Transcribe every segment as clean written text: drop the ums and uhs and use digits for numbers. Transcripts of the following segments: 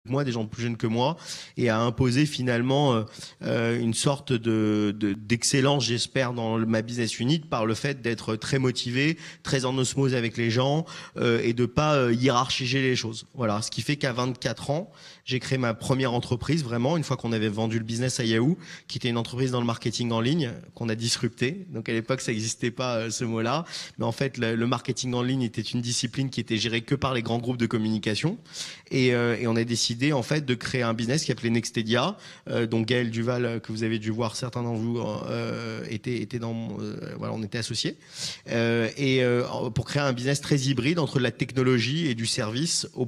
moi, des gens plus jeunes que moi, et à imposer finalement une sorte d'excellence, j'espère, dans ma business unit par le fait d'être très motivé, très en osmose avec les gens et de pas hiérarchiser les choses. Voilà, ce qui fait qu'à 24 ans, j'ai créé ma première entreprise, vraiment, une fois qu'on avait vendu le business à Yahoo, qui était une entreprise dans le marketing en ligne, qu'on a disrupté. Donc à l'époque, ça n'existait pas ce mot-là. Mais en fait, le marketing en ligne était une discipline qui était gérée que par les grands groupes de communication. Et on a décidé en fait de créer un business qui s'appelait Nextedia, dont Gaël Duval, que vous avez dû voir, certains d'entre vous était dans voilà, on était associés, pour créer un business très hybride entre la technologie et du service au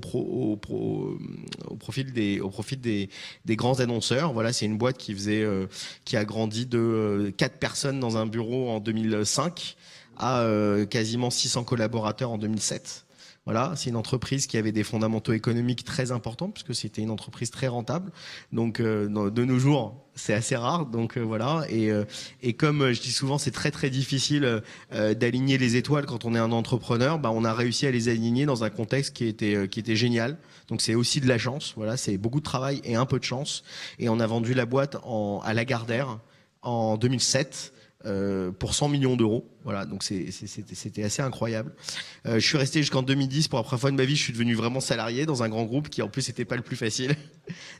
profit des grands annonceurs. Voilà, c'est une boîte qui a grandi de 4 personnes dans un bureau en 2005 à quasiment 600 collaborateurs en 2007. Voilà, c'est une entreprise qui avait des fondamentaux économiques très importants puisque c'était une entreprise très rentable. Donc de nos jours, c'est assez rare. Donc voilà. Et comme je dis souvent, c'est très très difficile d'aligner les étoiles quand on est un entrepreneur. Bah, on a réussi à les aligner dans un contexte qui était génial. Donc c'est aussi de la chance. Voilà, c'est beaucoup de travail et un peu de chance. Et on a vendu la boîte à Lagardère en 2007 pour 100 millions d'euros. Voilà, donc c'était assez incroyable. Je suis resté jusqu'en 2010. Pour la première fois de ma vie, je suis devenu vraiment salarié dans un grand groupe qui en plus n'était pas le plus facile.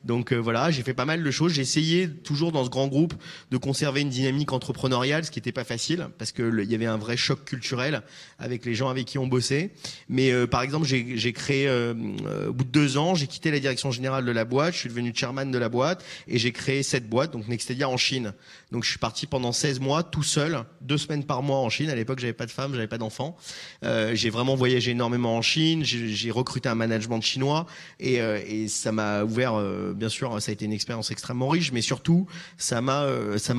Donc voilà, j'ai fait pas mal de choses. J'ai essayé toujours dans ce grand groupe de conserver une dynamique entrepreneuriale, ce qui n'était pas facile parce que il y avait un vrai choc culturel avec les gens avec qui on bossait. Mais par exemple, j'ai créé au bout de 2 ans, j'ai quitté la direction générale de la boîte, je suis devenu chairman de la boîte et j'ai créé cette boîte, donc Nextedia en Chine. Donc je suis parti pendant 16 mois tout seul, 2 semaines par mois en Chine. À l'époque, j'avais pas de femme, j'avais pas d'enfant. J'ai vraiment voyagé énormément en Chine. J'ai recruté un management chinois et ça m'a ouvert. Bien sûr, ça a été une expérience extrêmement riche, mais surtout, ça m'a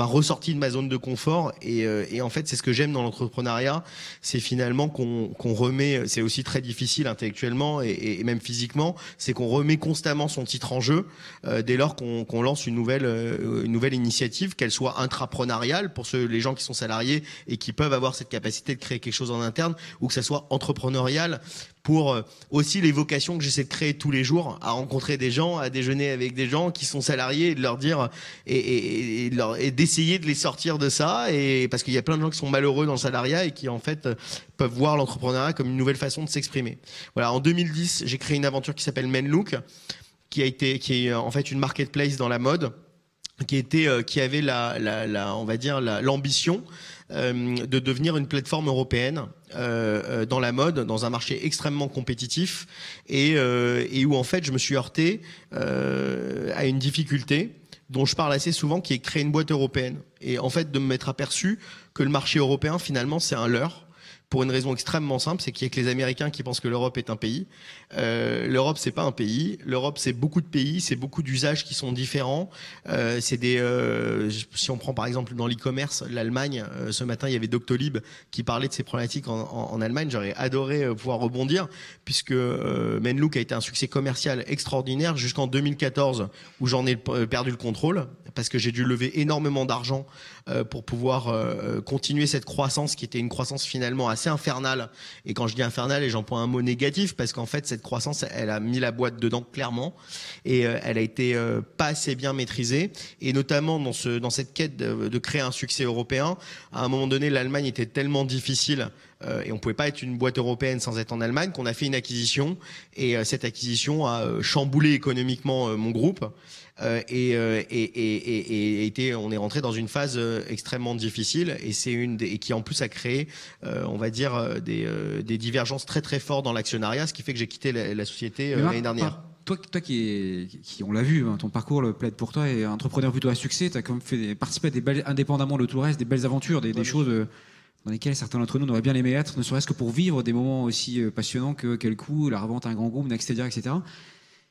ressorti de ma zone de confort. Et en fait, c'est ce que j'aime dans l'entrepreneuriat, c'est finalement qu'on remet. C'est aussi très difficile intellectuellement et même physiquement, c'est qu'on remet constamment son titre en jeu dès lors qu'on lance une nouvelle initiative, qu'elle soit intrapreneuriale pour les gens qui sont salariés et qui peuvent avoir cette capacité de créer quelque chose en interne, ou que ça soit entrepreneurial pour aussi les vocations que j'essaie de créer tous les jours, à rencontrer des gens, à déjeuner avec des gens qui sont salariés et de leur dire et d'essayer de les sortir de ça, et parce qu'il y a plein de gens qui sont malheureux dans le salariat et qui en fait peuvent voir l'entrepreneuriat comme une nouvelle façon de s'exprimer. Voilà, en 2010, j'ai créé une aventure qui s'appelle Menlook, qui est en fait une marketplace dans la mode, qui avait on va dire l'ambition de devenir une plateforme européenne dans la mode, dans un marché extrêmement compétitif et où en fait je me suis heurté à une difficulté dont je parle assez souvent, qui est créer une boîte européenne et en fait de me m'être aperçu que le marché européen finalement c'est un leurre. Pour une raison extrêmement simple, c'est qu'il y a que les Américains qui pensent que l'Europe est un pays. L'Europe, c'est pas un pays. L'Europe, c'est beaucoup de pays, c'est beaucoup d'usages qui sont différents. Si on prend par exemple dans l'e-commerce, l'Allemagne, ce matin, il y avait Doctolib qui parlait de ces problématiques en Allemagne. J'aurais adoré pouvoir rebondir, puisque Menlook a été un succès commercial extraordinaire jusqu'en 2014, où j'en ai perdu le contrôle, parce que j'ai dû lever énormément d'argent pour pouvoir continuer cette croissance qui était une croissance finalement assez infernale. Et quand je dis infernale, et j'emploie un mot négatif, parce qu'en fait cette croissance, elle a mis la boîte dedans clairement, et elle a été pas assez bien maîtrisée, et notamment dans cette quête de créer un succès européen. À un moment donné, l'Allemagne était tellement difficile et on pouvait pas être une boîte européenne sans être en Allemagne, qu'on a fait une acquisition, et cette acquisition a chamboulé économiquement mon groupe. On est rentré dans une phase extrêmement difficile, et et qui en plus a créé, on va dire, des divergences très très fortes dans l'actionnariat, ce qui fait que j'ai quitté la société l'année dernière. Toi qui on l'a vu, hein, ton parcours le plaide pour toi, et entrepreneur plutôt à succès, tu as quand même participé à indépendamment de tout le reste, des belles aventures, des choses dans lesquelles certains d'entre nous on aurait bien aimé être, ne serait-ce que pour vivre des moments aussi passionnants que quel coup, la revente à un grand groupe, Nextedia, etc.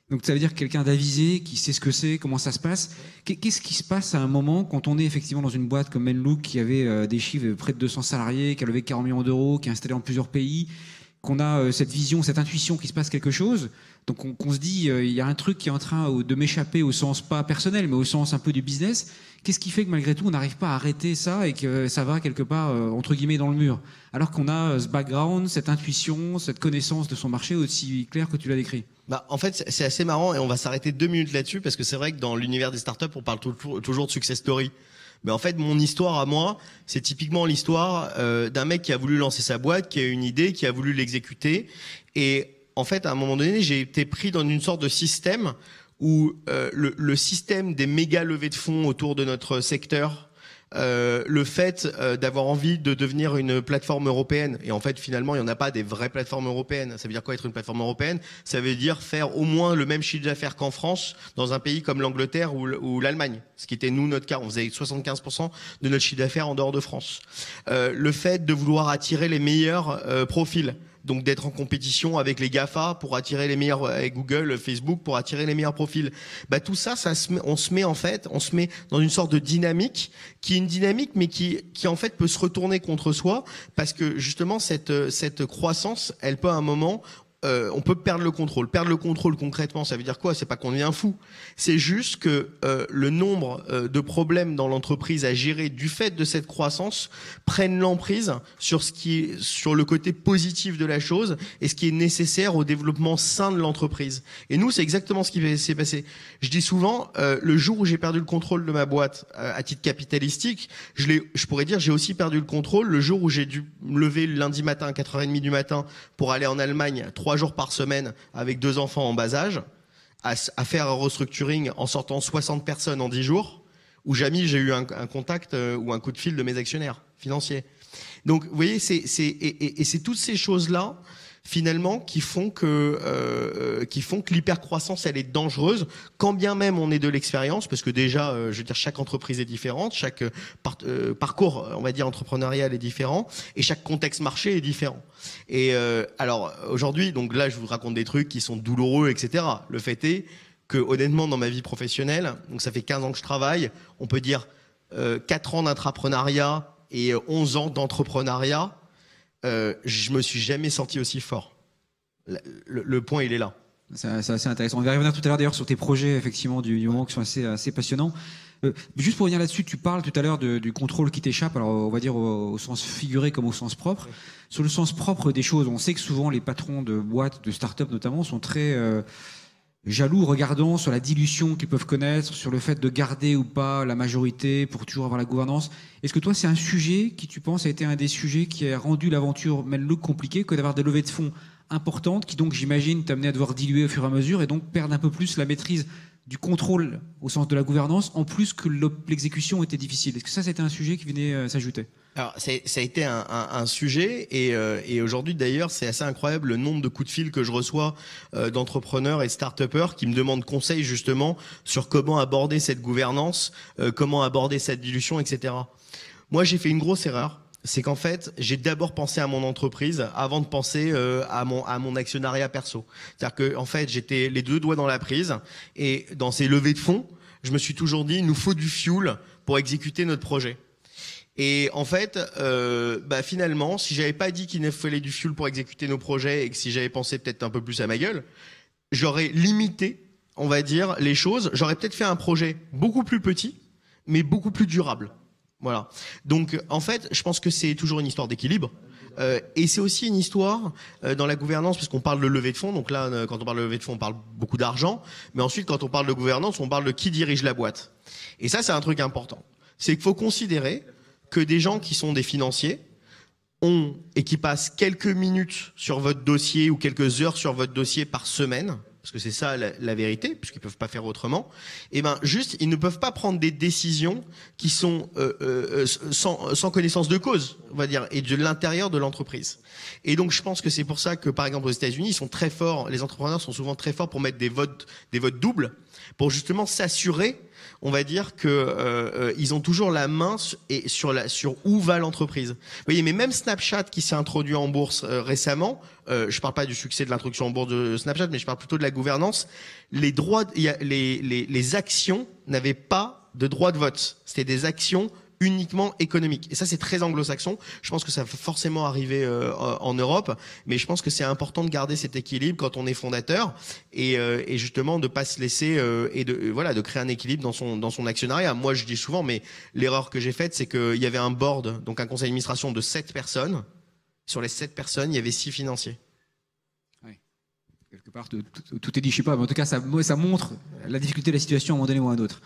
Donc ça veut dire quelqu'un d'avisé, qui sait ce que c'est, comment ça se passe. Qu'est-ce qui se passe à un moment quand on est effectivement dans une boîte comme Menlook, qui avait des chiffres de près de 200 salariés, qui a levé 40 millions d'euros, qui est installé dans plusieurs pays, qu'on a cette vision, cette intuition qu'il se passe quelque chose. Donc qu'on se dit, il y a un truc qui est en train de m'échapper au sens pas personnel, mais au sens un peu du business. Qu'est-ce qui fait que malgré tout, on n'arrive pas à arrêter ça et que ça va quelque part, entre guillemets, dans le mur? Alors qu'on a ce background, cette intuition, cette connaissance de son marché aussi claire que tu l'as décrit. En fait, c'est assez marrant et on va s'arrêter 2 minutes là-dessus parce que c'est vrai que dans l'univers des startups, on parle toujours de success story. Mais en fait, mon histoire à moi, c'est typiquement l'histoire d'un mec qui a voulu lancer sa boîte, qui a une idée, qui a voulu l'exécuter. Et en fait, à un moment donné, j'ai été pris dans une sorte de système où le système des méga levées de fonds autour de notre secteur, le fait d'avoir envie de devenir une plateforme européenne, et en fait finalement il n'y en a pas des vraies plateformes européennes. Ça veut dire quoi être une plateforme européenne? Ça veut dire faire au moins le même chiffre d'affaires qu'en France dans un pays comme l'Angleterre ou l'Allemagne, ce qui était nous notre cas. On faisait 75% de notre chiffre d'affaires en dehors de France. Le fait de vouloir attirer les meilleurs profils, donc d'être en compétition avec les GAFA pour attirer les meilleurs, avec Google, Facebook pour attirer les meilleurs profils. Tout ça, on se met dans une sorte de dynamique qui est une dynamique mais qui en fait peut se retourner contre soi parce que justement cette croissance, elle peut à un moment on peut perdre le contrôle. Perdre le contrôle concrètement, ça veut dire quoi? C'est pas qu'on devient fou. C'est juste que le nombre de problèmes dans l'entreprise à gérer du fait de cette croissance prennent l'emprise sur le côté positif de la chose et ce qui est nécessaire au développement sain de l'entreprise. Et nous, c'est exactement ce qui s'est passé. Je dis souvent, le jour où j'ai perdu le contrôle de ma boîte à titre capitalistique, je pourrais dire j'ai aussi perdu le contrôle le jour où j'ai dû me lever le lundi matin à 4h30 du matin pour aller en Allemagne 3 jours par semaine avec 2 enfants en bas âge, à faire un restructuring en sortant 60 personnes en 10 jours, où jamais j'ai eu un contact ou un coup de fil de mes actionnaires financiers. Donc, vous voyez, c'est toutes ces choses-là, finalement, qui font que l'hypercroissance, elle est dangereuse, quand bien même on est de l'expérience, parce que déjà, je veux dire, chaque entreprise est différente, chaque parcours, on va dire, entrepreneurial est différent, et chaque contexte marché est différent. Et alors, aujourd'hui, donc là, je vous raconte des trucs qui sont douloureux, etc. Le fait est que, honnêtement, dans ma vie professionnelle, donc ça fait 15 ans que je travaille, on peut dire 4 ans d'intrapreneuriat et 11 ans d'entrepreneuriat, je me suis jamais senti aussi fort. Le point, il est là. C'est assez intéressant. On va revenir tout à l'heure d'ailleurs sur tes projets effectivement du moment qui sont assez passionnants. Juste pour revenir là-dessus, tu parles tout à l'heure du contrôle qui t'échappe, alors on va dire au sens figuré comme au sens propre. Oui. Sur le sens propre des choses, on sait que souvent les patrons de boîtes, de start-up notamment, sont très jaloux regardant sur la dilution qu'ils peuvent connaître, sur le fait de garder ou pas la majorité pour toujours avoir la gouvernance. Est-ce que toi, c'est un sujet qui, tu penses, a été un des sujets qui a rendu l'aventure même le compliqué que d'avoir des levées de fonds importantes qui donc, j'imagine, t'amenaient à devoir diluer au fur et à mesure et donc perdre un peu plus la maîtrise du contrôle au sens de la gouvernance, en plus que l'exécution était difficile. Est-ce que ça, c'était un sujet qui venait s'ajouter? Alors, ça a été un sujet et aujourd'hui d'ailleurs c'est assez incroyable le nombre de coups de fil que je reçois d'entrepreneurs et de start-upers qui me demandent conseil justement sur comment aborder cette gouvernance, comment aborder cette dilution, etc. Moi j'ai fait une grosse erreur, c'est qu'en fait j'ai d'abord pensé à mon entreprise avant de penser à mon actionnariat perso. C'est-à-dire que en fait j'étais les 2 doigts dans la prise et dans ces levées de fonds, je me suis toujours dit il nous faut du fuel pour exécuter notre projet. Et en fait, finalement, si j'avais pas dit qu'il nous fallait du fuel pour exécuter nos projets et que si j'avais pensé peut-être un peu plus à ma gueule, j'aurais limité, on va dire, les choses. J'aurais peut-être fait un projet beaucoup plus petit, mais beaucoup plus durable. Voilà. Donc, en fait, je pense que c'est toujours une histoire d'équilibre. Et c'est aussi une histoire dans la gouvernance, parce qu'on parle de levée de fonds. Donc là, quand on parle de levée de fonds, on parle beaucoup d'argent. Mais ensuite, quand on parle de gouvernance, on parle de qui dirige la boîte. Et ça, c'est un truc important. C'est qu'il faut considérer que des gens qui sont des financiers et qui passent quelques minutes sur votre dossier ou quelques heures sur votre dossier par semaine, parce que c'est ça la vérité, puisqu'ils peuvent pas faire autrement, juste, ils ne peuvent pas prendre des décisions qui sont sans connaissance de cause, on va dire, et de l'intérieur de l'entreprise. Et donc, je pense que c'est pour ça que, par exemple, aux États-Unis, ils sont très forts, les entrepreneurs sont souvent très forts pour mettre des votes doubles, pour justement s'assurer, on va dire que ils ont toujours la main sur où va l'entreprise. Vous voyez, mais même Snapchat qui s'est introduit en bourse récemment, je parle pas du succès de l'introduction en bourse de Snapchat, mais je parle plutôt de la gouvernance. Les actions n'avaient pas de droit de vote. C'était des actions uniquement économique. Et ça, c'est très anglo-saxon. Je pense que ça va forcément arriver en Europe, mais je pense que c'est important de garder cet équilibre quand on est fondateur et justement de pas se laisser et de créer un équilibre dans son actionnariat. Moi, je dis souvent, mais l'erreur que j'ai faite, c'est qu'il y avait un board, donc un conseil d'administration de 7 personnes. Sur les 7 personnes, il y avait 6 financiers. Quelque part, tout est dit, je sais pas, mais en tout cas, ça montre la difficulté de la situation à un moment donné ou à un autre.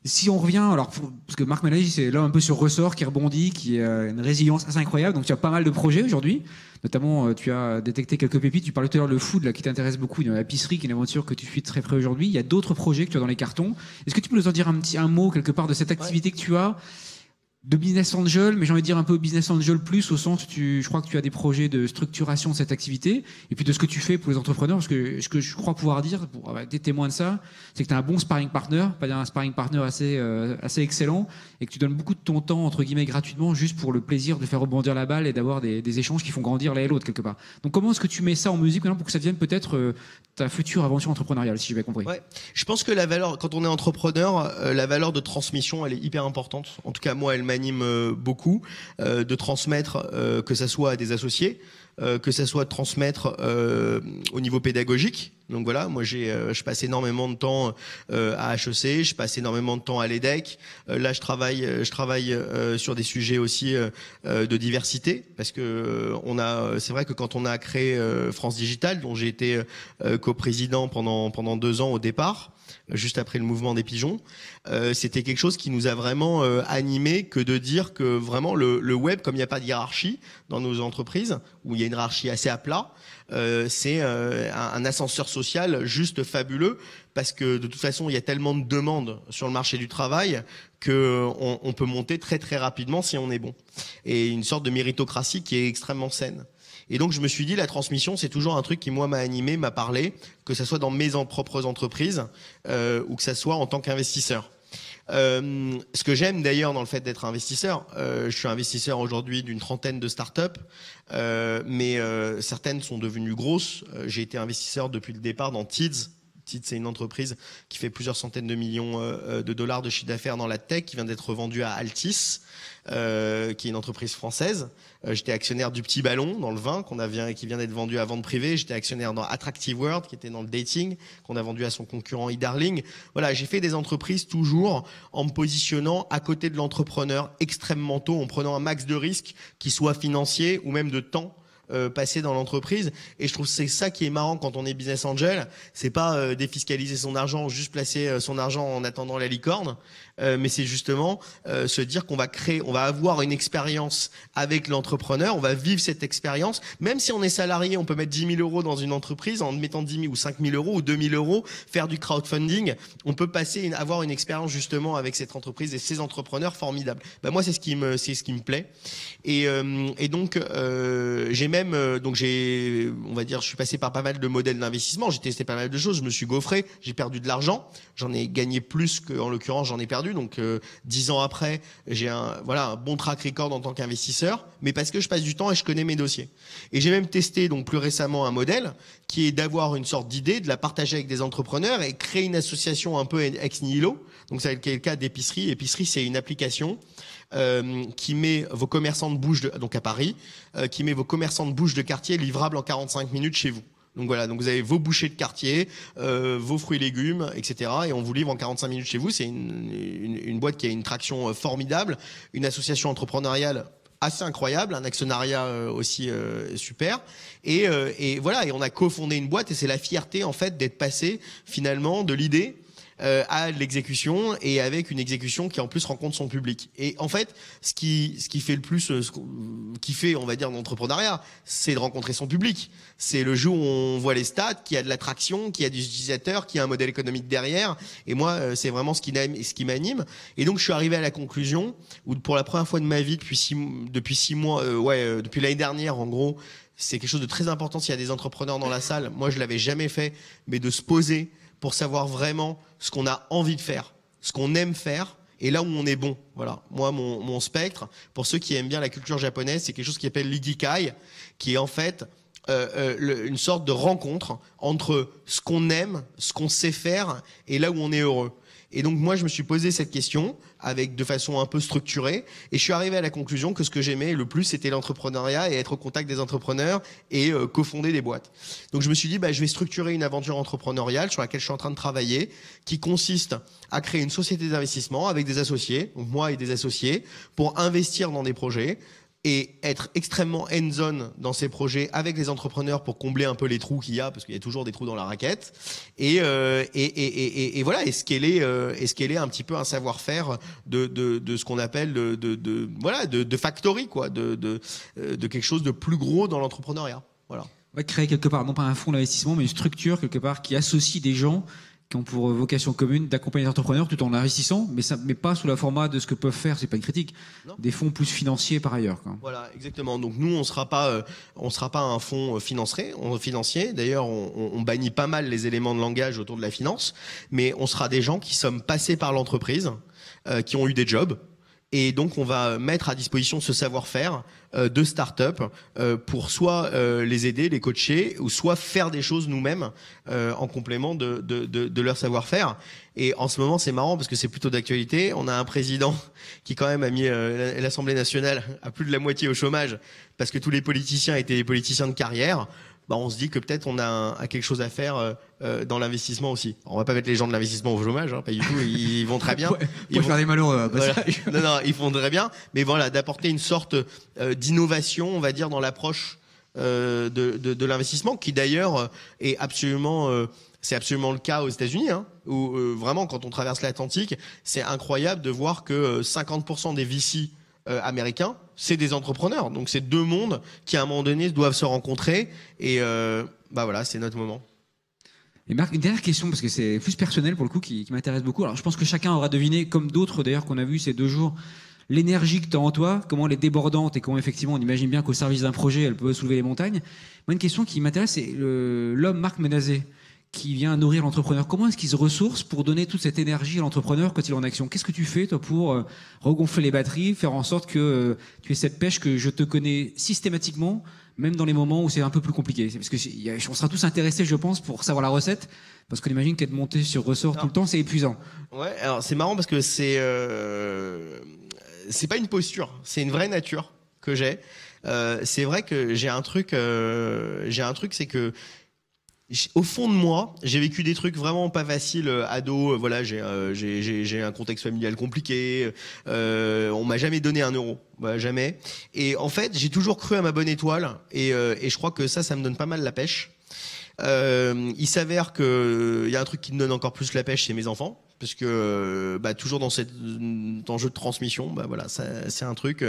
Si on revient, alors, parce que Marc Mélanie, c'est là un peu sur ressort, qui rebondit, qui a une résilience assez incroyable. Donc, tu as pas mal de projets aujourd'hui. Notamment, tu as détecté quelques pépites. Tu parlais tout à l'heure le food, là, qui t'intéresse beaucoup. Il y a l'épicerie, qui est une aventure que tu suis très près aujourd'hui. Il y a d'autres projets que tu as dans les cartons. Est-ce que tu peux nous en dire un mot, quelque part, de cette activité que tu as? De business angel, mais j'ai envie de dire un peu business angel plus, au sens je crois que tu as des projets de structuration de cette activité, et puis de ce que tu fais pour les entrepreneurs, parce que ce que je crois pouvoir dire, pour avoir été témoin de ça, c'est que tu as un bon sparring partner, pas dire un sparring partner assez excellent, et que tu donnes beaucoup de ton temps, entre guillemets, gratuitement, juste pour le plaisir de faire rebondir la balle et d'avoir des échanges qui font grandir l'un et l'autre, quelque part. Donc comment est-ce que tu mets ça en musique maintenant pour que ça devienne peut-être ta future aventure entrepreneuriale, si j'ai bien compris? Ouais. Je pense que la valeur, quand on est entrepreneur, la valeur de transmission, elle est hyper importante. En tout cas, moi, elle m'anime beaucoup, de transmettre, que ça soit à des associés, que ça soit de transmettre au niveau pédagogique. Donc voilà, moi je passe énormément de temps à HEC, je passe énormément de temps à l'EDEC. Là, je travaille sur des sujets aussi de diversité, parce que c'est vrai que quand on a créé France Digital, dont j'ai été coprésident pendant 2 ans au départ, juste après le mouvement des pigeons, c'était quelque chose qui nous a vraiment animé, que de dire que vraiment le web, comme il n'y a pas de hiérarchie dans nos entreprises, où il y a une hiérarchie assez à plat, c'est un ascenseur social juste fabuleux, parce que de toute façon il y a tellement de demandes sur le marché du travail que on peut monter très très rapidement si on est bon, et une sorte de méritocratie qui est extrêmement saine. Et donc je me suis dit, la transmission, c'est toujours un truc qui moi m'a animé, m'a parlé, que ça soit dans mes propres entreprises ou que ça soit en tant qu'investisseur. Ce que j'aime d'ailleurs dans le fait d'être investisseur, je suis investisseur aujourd'hui d'une 30aine de startups, mais certaines sont devenues grosses. J'ai été investisseur depuis le départ dans Tids. Tids, c'est une entreprise qui fait plusieurs centaines de millions de dollars de chiffre d'affaires dans la tech, qui vient d'être vendue à Altis, qui est une entreprise française. J'étais actionnaire du Petit Ballon dans le vin, qui vient d'être vendu à vente privée. J'étais actionnaire dans Attractive World, qui était dans le dating, qu'on a vendu à son concurrent eDarling. Voilà, j'ai fait des entreprises toujours en me positionnant à côté de l'entrepreneur extrêmement tôt, en prenant un max de risques, qui soit financier ou même de temps passé dans l'entreprise. Et je trouve que c'est ça qui est marrant quand on est business angel, c'est pas défiscaliser son argent, juste placer son argent en attendant la licorne, mais c'est justement se dire qu'on va avoir une expérience avec l'entrepreneur, on va vivre cette expérience, même si on est salarié, on peut mettre 10 000 euros dans une entreprise, en mettant 10 000 ou 5 000 euros ou 2 000 euros, faire du crowdfunding, on peut avoir une expérience justement avec cette entreprise et ces entrepreneurs formidables. Moi, c'est ce qui me plaît. Et donc on va dire, je suis passé par pas mal de modèles d'investissement, j'ai testé pas mal de choses, je me suis gaufré, j'ai perdu de l'argent, j'en ai gagné plus qu'en l'occurrence j'en ai perdu. Donc 10 ans après, j'ai un bon track record en tant qu'investisseur, mais parce que je passe du temps et je connais mes dossiers. Et j'ai même testé donc plus récemment un modèle qui est d'avoir une sorte d'idée, de la partager avec des entrepreneurs et créer une association un peu ex nihilo. Donc c'est le cas d'Épicerie. Épicerie, c'est une application qui met vos commerçants de bouche donc à Paris, qui met vos commerçants de bouche de quartier livrables en 45 minutes chez vous. Donc voilà, donc vous avez vos bouchées de quartier, vos fruits et légumes, etc. Et on vous livre en 45 minutes chez vous. C'est une boîte qui a une traction formidable, une association entrepreneuriale assez incroyable, un actionnariat aussi super. Et voilà, et on a cofondé une boîte et c'est la fierté en fait d'être passé finalement de l'idée à l'exécution, et avec une exécution qui en plus rencontre son public. Et en fait, ce qui fait le plus, qui fait, on va dire, l'entrepreneuriat, c'est de rencontrer son public. C'est le jour où on voit les stats, qu'il y a de l'attraction, qu'il y a des utilisateurs, qu'il y a un modèle économique derrière. Et moi, c'est vraiment ce qui m'anime. Et donc, je suis arrivé à la conclusion où, pour la première fois de ma vie, depuis 6 mois, depuis l'année dernière, en gros, c'est quelque chose de très important. S'il y a des entrepreneurs dans la salle, moi, je l'avais jamais fait, mais de se poser pour savoir vraiment ce qu'on a envie de faire, ce qu'on aime faire, et là où on est bon. Voilà. Moi, mon spectre, pour ceux qui aiment bien la culture japonaise, c'est quelque chose qui s'appelle l'ikigai, qui est en fait une sorte de rencontre entre ce qu'on aime, ce qu'on sait faire, et là où on est heureux. Et donc moi je me suis posé cette question de façon un peu structurée et je suis arrivé à la conclusion que ce que j'aimais le plus c'était l'entrepreneuriat et être au contact des entrepreneurs et cofonder des boîtes. Donc je me suis dit je vais structurer une aventure entrepreneuriale sur laquelle je suis en train de travailler qui consiste à créer une société d'investissement avec des associés, donc moi et des associés, pour investir dans des projets et être extrêmement hands-on dans ces projets avec les entrepreneurs pour combler un peu les trous qu'il y a, parce qu'il y a toujours des trous dans la raquette, et voilà, et scaler un petit peu un savoir-faire de ce qu'on appelle de factory, quoi, de quelque chose de plus gros dans l'entrepreneuriat. Voilà. On va créer quelque part, non pas un fonds d'investissement, mais une structure quelque part qui associe des gens qui ont pour vocation commune d'accompagner les entrepreneurs tout en investissant, mais pas sous la format de ce que peuvent faire, c'est pas une critique, des fonds plus financiers par ailleurs, quoi. Voilà, exactement. Donc nous, on sera pas un fonds financier. D'ailleurs, on bannit pas mal les éléments de langage autour de la finance, mais on sera des gens qui sommes passés par l'entreprise, qui ont eu des jobs. Et donc, on va mettre à disposition ce savoir-faire de start-up pour soit les aider, les coacher, ou soit faire des choses nous-mêmes en complément de leur savoir-faire. Et en ce moment, c'est marrant parce que c'est plutôt d'actualité. On a un président qui quand même a mis l'Assemblée nationale à plus de la moitié au chômage parce que tous les politiciens étaient des politiciens de carrière. On se dit que peut-être on a quelque chose à faire dans l'investissement aussi. On va pas mettre les gens de l'investissement au chômage, pas du tout. Ils vont très bien. Ils vont faire des malheureux. Voilà. Non, ils font très bien. Mais voilà, d'apporter une sorte d'innovation, on va dire, dans l'approche de l'investissement, qui d'ailleurs est absolument c'est absolument le cas aux États-Unis, où vraiment quand on traverse l'Atlantique, c'est incroyable de voir que 50% des VC américains, c'est des entrepreneurs. Donc c'est deux mondes qui à un moment donné doivent se rencontrer et voilà, c'est notre moment. Et Marc, une dernière question, parce que c'est plus personnel pour le coup, qui m'intéresse beaucoup. Alors je pense que chacun aura deviné, comme d'autres d'ailleurs qu'on a vu ces 2 jours, l'énergie que tu as en toi, comment elle est débordante et comment effectivement on imagine bien qu'au service d'un projet elle peut soulever les montagnes. Moi, une question qui m'intéresse, c'est l'homme Marc Menazé qui vient nourrir l'entrepreneur. Comment est-ce qu'il se ressource pour donner toute cette énergie à l'entrepreneur quand il est en action? Qu'est-ce que tu fais, toi, pour regonfler les batteries, faire en sorte que tu aies cette pêche que je te connais systématiquement, même dans les moments où c'est un peu plus compliqué? Parce que on sera tous intéressés, je pense, pour savoir la recette, parce qu'on imagine qu'être monté sur ressort tout le temps, c'est épuisant. Ouais, alors c'est marrant parce que c'est pas une posture, c'est une vraie nature que j'ai. C'est vrai que j'ai un truc, c'est que au fond de moi, j'ai vécu des trucs vraiment pas faciles ado. Voilà, j'ai un contexte familial compliqué. On m'a jamais donné 1 euro, jamais. Et en fait, j'ai toujours cru à ma bonne étoile. Et je crois que ça me donne pas mal la pêche. Il s'avère que il y a un truc qui me donne encore plus la pêche, c'est mes enfants. Parce que toujours dans cet enjeu de transmission, voilà, c'est un truc.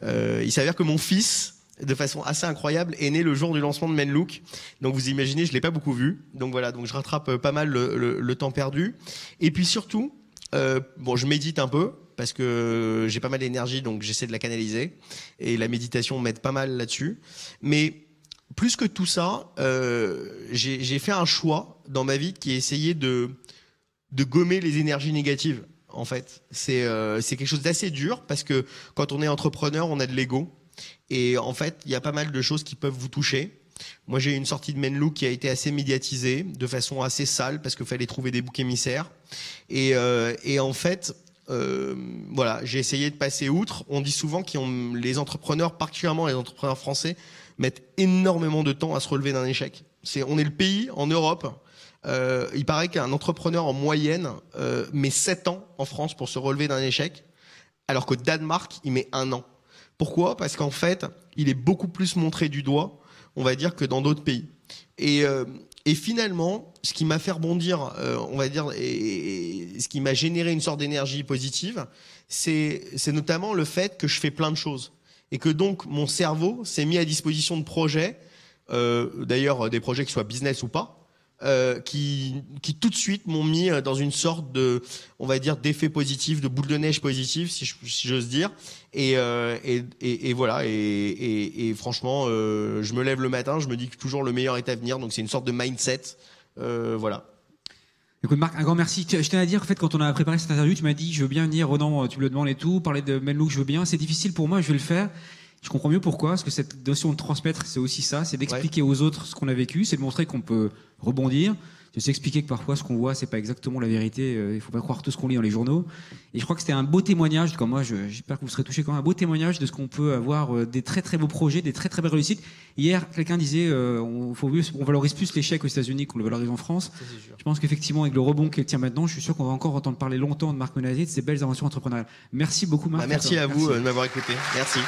Il s'avère que mon fils, de façon assez incroyable, est né le jour du lancement de Menlook. Donc vous imaginez, je l'ai pas beaucoup vu. Donc voilà, donc je rattrape pas mal le temps perdu. Et puis surtout, je médite un peu parce que j'ai pas mal d'énergie, donc j'essaie de la canaliser. Et la méditation m'aide pas mal là-dessus. Mais plus que tout ça, j'ai fait un choix dans ma vie qui est essayer de gommer les énergies négatives. En fait, c'est quelque chose d'assez dur parce que quand on est entrepreneur, on a de l'ego. Et en fait, il y a pas mal de choses qui peuvent vous toucher. Moi, j'ai eu une sortie de Menlook qui a été assez médiatisée, de façon assez sale, parce qu'il fallait trouver des boucs émissaires. Et en fait, voilà, j'ai essayé de passer outre. On dit souvent que les entrepreneurs, particulièrement les entrepreneurs français, mettent énormément de temps à se relever d'un échec. On est le pays en Europe. Il paraît qu'un entrepreneur en moyenne met 7 ans en France pour se relever d'un échec, alors qu'au Danemark, il met 1 an. Pourquoi ? Parce qu'en fait, il est beaucoup plus montré du doigt, on va dire, que dans d'autres pays. Et finalement, ce qui m'a fait rebondir, on va dire, et ce qui m'a généré une sorte d'énergie positive, c'est notamment le fait que je fais plein de choses. Et que donc, mon cerveau s'est mis à disposition de projets, d'ailleurs des projets qui soient business ou pas, qui tout de suite m'ont mis dans une sorte de, on va dire, d'effet positif, de boule de neige positive, si j'ose dire. Et voilà. Et franchement, je me lève le matin, je me dis que toujours le meilleur est à venir. Donc c'est une sorte de mindset. Voilà. Écoute Marc, un grand merci. Je tenais à dire, en fait, quand on a préparé cette interview, tu m'as dit, je veux bien venir, Ronan, tu me le demandes et tout, parler de Menlook, je veux bien. C'est difficile pour moi, je vais le faire. Je comprends mieux pourquoi, parce que cette notion de transmettre, c'est aussi ça, c'est d'expliquer aux autres ce qu'on a vécu, c'est de montrer qu'on peut rebondir. Je sais expliquer que parfois ce qu'on voit, c'est pas exactement la vérité. Il faut pas croire tout ce qu'on lit dans les journaux. Et je crois que c'était un beau témoignage. Comme moi, j'espère que vous serez touchés quand même. Un beau témoignage de ce qu'on peut avoir, des très très beaux projets, des très très belles réussites. Hier, quelqu'un disait, on valorise plus l'échec aux États-Unis qu'on le valorise en France. Je pense qu'effectivement, avec le rebond qu'il tient maintenant, je suis sûr qu'on va encore entendre parler longtemps de Marc Menasier, de ces belles aventures entrepreneuriales. Merci beaucoup, Marc. Merci à vous de m'avoir écouté. Merci.